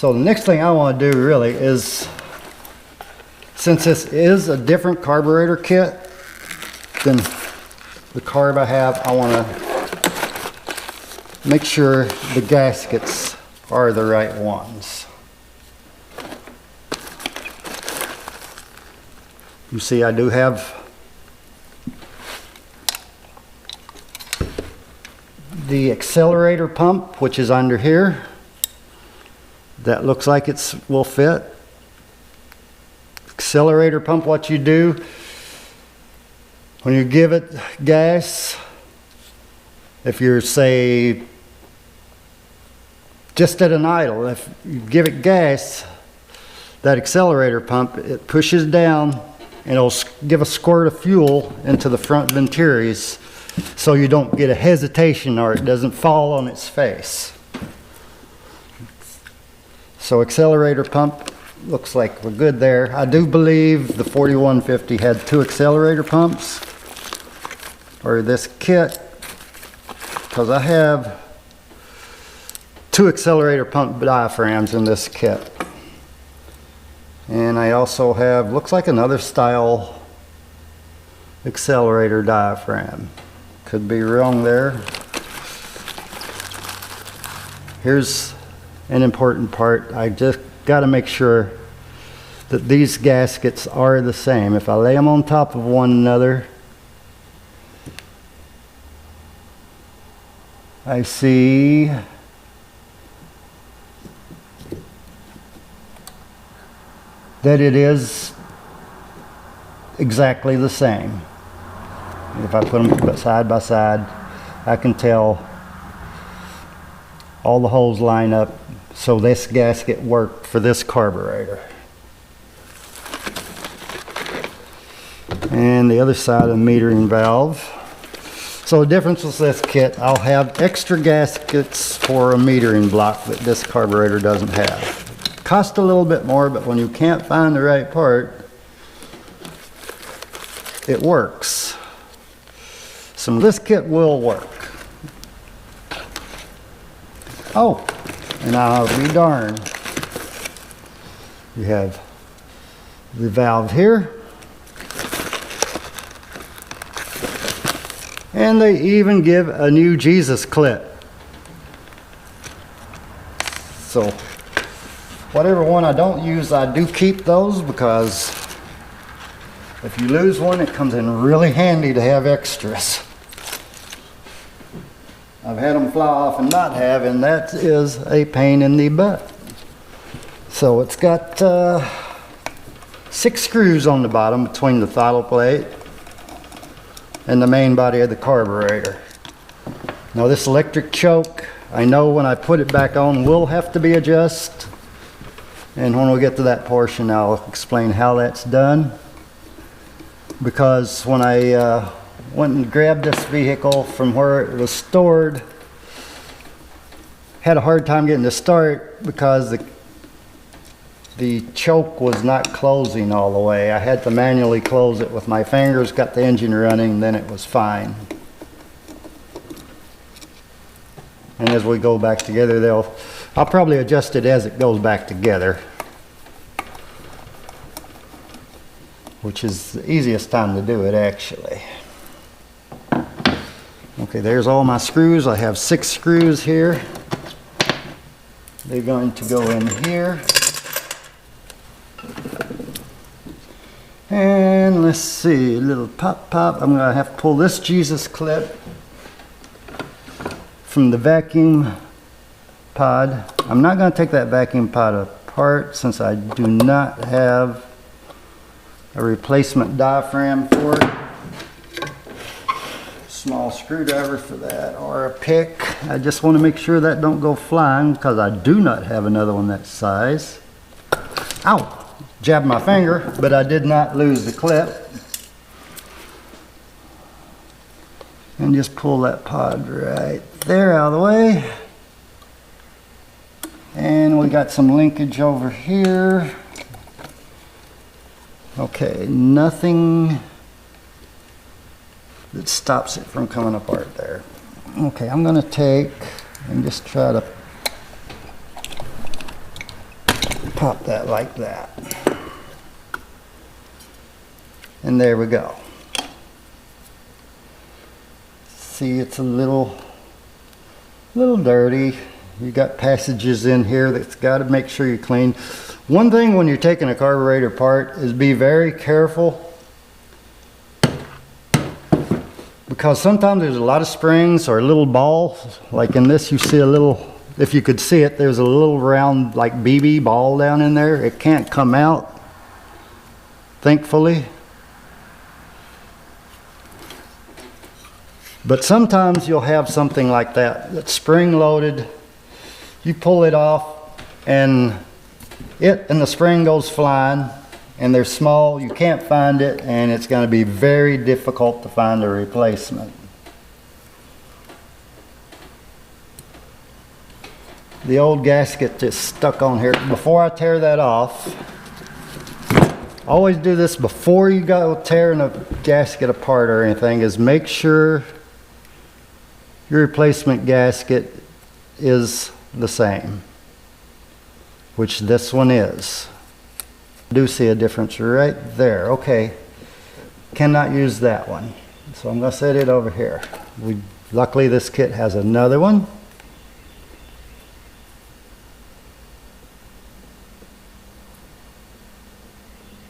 So the next thing I want to do really is, since this is a different carburetor kit than the carb I have, I want to make sure the gaskets are the right ones. You see, I do have the accelerator pump, which is under here. That looks like it will fit. Accelerator pump, what you do when you give it gas, if you're, say, just at an idle, if you give it gas, that accelerator pump, it pushes down and it'll give a squirt of fuel into the front ventures so you don't get a hesitation or it doesn't fall on its face. So accelerator pump, looks like we're good there. I do believe the 4150 had 2 accelerator pumps, or this kit, because I have 2 accelerator pump diaphragms in this kit. And I also have, looks like another style accelerator diaphragm. Could be wrong there. Here's an important part. I just got to make sure that these gaskets are the same. If I lay them on top of one another, I see that it is exactly the same. If I put them side by side, I can tell all the holes line up, so this gasket worked for this carburetor. And the other side of the metering valve. So the difference with this kit, I'll have extra gaskets for a metering block that this carburetor doesn't have. Cost a little bit more, but when you can't find the right part, it works. So this kit will work. Oh, and I'll be darned, you have the valve here, and they even give a new Jesus clip. So whatever one I don't use, I do keep those, because if you lose one, it comes in really handy to have extras. I've had them fly off and not have, and that is a pain in the butt. So it's got 6 screws on the bottom between the throttle plate and the main body of the carburetor. Now this electric choke, I know when I put it back on, will have to be adjusted. And when we get to that portion, I'll explain how that's done. Because when I went and grabbed this vehicle from where it was stored, had a hard time getting to start because the choke was not closing all the way. I had to manually close it with my fingers, got the engine running, then it was fine. And as we go back together, I'll probably adjust it as it goes back together, which is the easiest time to do it, actually. Okay, there's all my screws. I have 6 screws here. They're going to go in here. And let's see, a little pop. I'm gonna have to pull this Jesus clip from the vacuum pod. I'm not gonna take that vacuum pod apart since I do not have a replacement diaphragm for it. Small screwdriver for that, or a pick. I just want to make sure that don't go flying, because I do not have another one that size. Ow! Jabbed my finger, but I did not lose the clip. And just pull that pod right there out of the way. And we got some linkage over here. Okay, nothing that stops it from coming apart there. Okay, I'm going to take and just try to pop that like that. And there we go. See, it's a little dirty. You got passages in here that's got to make sure you clean. One thing when you're taking a carburetor apart is be very careful, because sometimes there's a lot of springs or a little ball. Like in this, you see a little, if you could see it, there's a little round like BB ball down in there. It can't come out, thankfully. But sometimes you'll have something like that that's spring loaded. You pull it off and the spring goes flying, and they're small, you can't find it, and it's going to be very difficult to find a replacement. The old gasket just stuck on here. Before I tear that off, always do this before you go tearing a gasket apart or anything, is make sure your replacement gasket is the same, which this one is. I do see a difference right there. Okay, cannot use that one, so I'm going to set it over here. Luckily this kit has another one.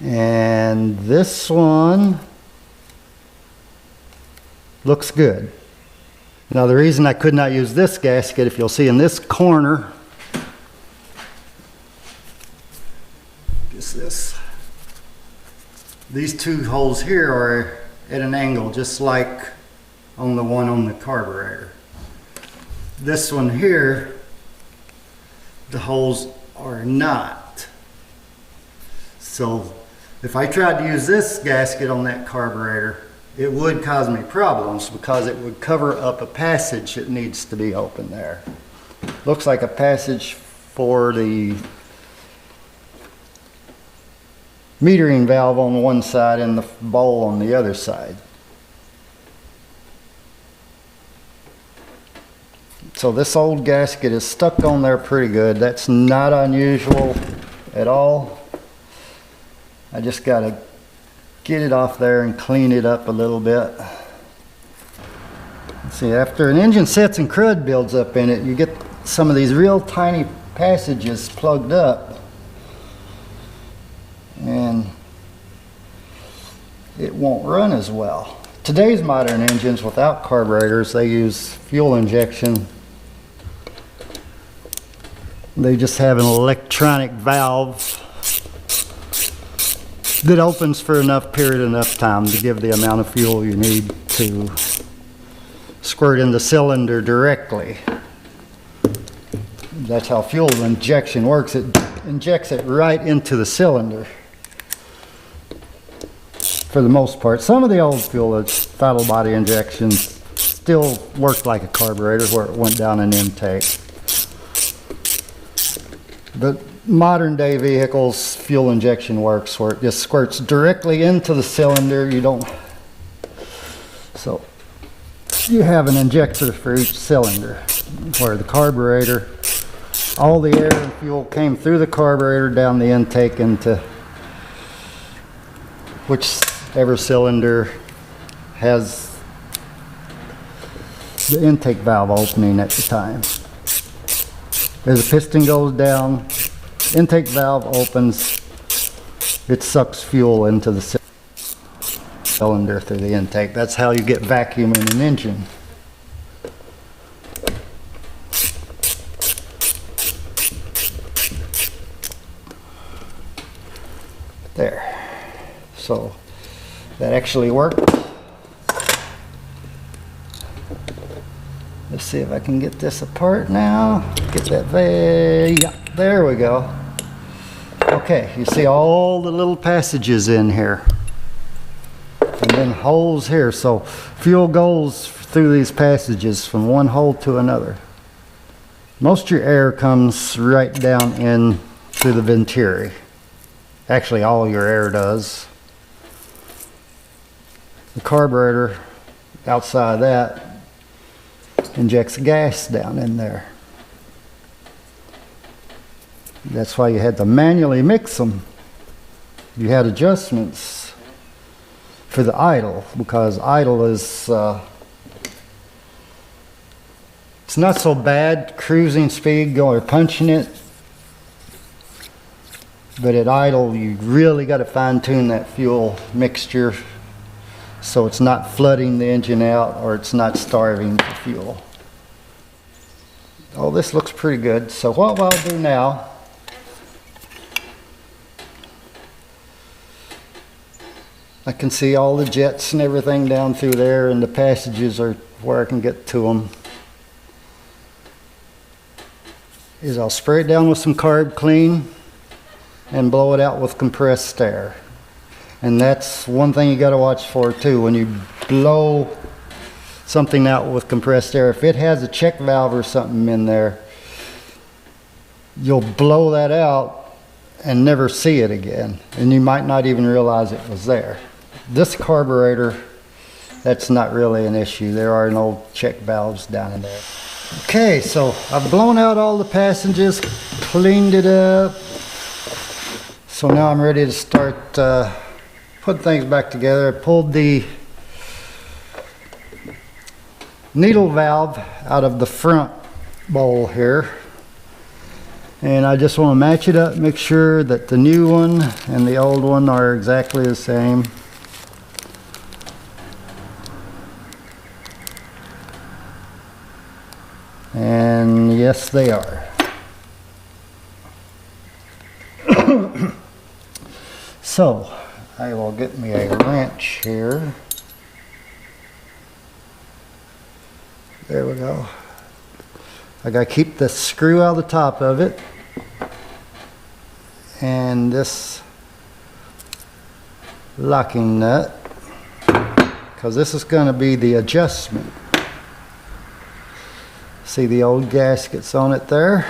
And this one looks good. Now the reason I could not use this gasket, if you'll see in this corner, is this. These two holes here are at an angle, just like on the one on the carburetor. This one here, the holes are not. So if I tried to use this gasket on that carburetor, it would cause me problems, because it would cover up a passage that needs to be open there. Looks like a passage for the metering valve on one side and the bowl on the other side. So this old gasket is stuck on there pretty good. That's not unusual at all. I just got to get it off there and clean it up a little bit. See, after an engine sits and crud builds up in it, you get some of these real tiny passages plugged up, and it won't run as well. Today's modern engines without carburetors, they use fuel injection. They just have an electronic valve that opens for enough time to give the amount of fuel you need to squirt in the cylinder directly. That's how fuel injection works. It injects it right into the cylinder for the most part. Some of the old fuel, throttle body injections, still worked like a carburetor where it went down an intake. But modern day vehicles, fuel injection works where it just squirts directly into the cylinder. So you have an injector for each cylinder, where the carburetor, all the air and fuel came through the carburetor down the intake into whichever cylinder has the intake valve opening at the time. As the piston goes down, intake valve opens, it sucks fuel into the cylinder through the intake. That's how you get vacuum in an engine. There. So that actually worked. Let's see if I can get this apart now. Get that yeah, there we go. Okay, you see all the little passages in here, and then holes here. So fuel goes through these passages from one hole to another. Most of your air comes right down in through the venturi. Actually, all your air does. The carburetor, outside of that, injects gas down in there. That's why you had to manually mix them. You had adjustments for the idle, because idle is it's not so bad cruising speed going or punching it, but at idle you really got to fine-tune that fuel mixture so it's not flooding the engine out or it's not starving the fuel. Oh, this looks pretty good. So what I'll do now, I can see all the jets and everything down through there, and the passages are where I can get to them. Is I'll spray it down with some carb clean and blow it out with compressed air. And that's one thing you got to watch for too. When you blow something out with compressed air, if it has a check valve or something in there, you'll blow that out and never see it again, and you might not even realize it was there. This carburetor, that's not really an issue. There are no check valves down in there. Okay, so I've blown out all the passages, cleaned it up. So now I'm ready to start putting things back together. I pulled the needle valve out of the front bowl here, and I just want to match it up, make sure that the new one and the old one are exactly the same. And yes, they are. So I will get me a wrench here. There we go. I gotta keep the screw out of the top of it, and this locking nut, because this is going to be the adjustment. See the old gaskets on it there?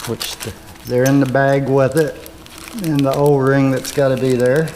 Which they're in the bag with it, and the O-ring that's got to be there.